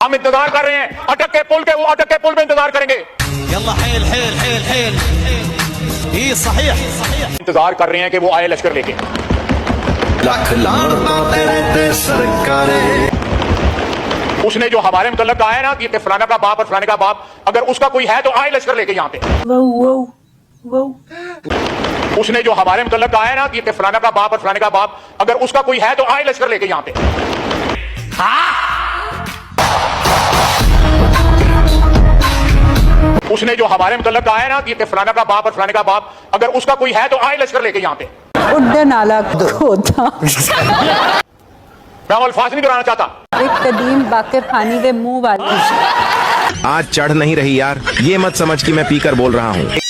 हम इंतजार कर रहे हैं अटक के पुल के, वो अटक के पुल में इंतजार करेंगे। इंतजार कर रहे हैं कि वो आए लश्कर लेके। उसने जो हमारे मुतल्लक कहा है ना कि फलाना का बाप और फलाने का बाप, अगर उसका कोई है तो आए लश्कर लेके यहाँ पे। उसने जो हमारे मुतल्लक कहा है ना कि फलाना का बाप और फलाने का बाप, अगर उसका कोई है तो आए लश्कर लेके यहाँ पे। उसने जो हमारे मुतल्लक कहा है ना कि फलाना का बाप और फलाने का बाप, अगर उसका कोई है तो आए लश्कर लेके यहाँ पे। मैं अल्फाज नहीं कराना चाहता। एक कदीम बाके खानी के मुंह वाली। आज चढ़ नहीं रही यार, ये मत समझ कि मैं पीकर बोल रहा हूँ।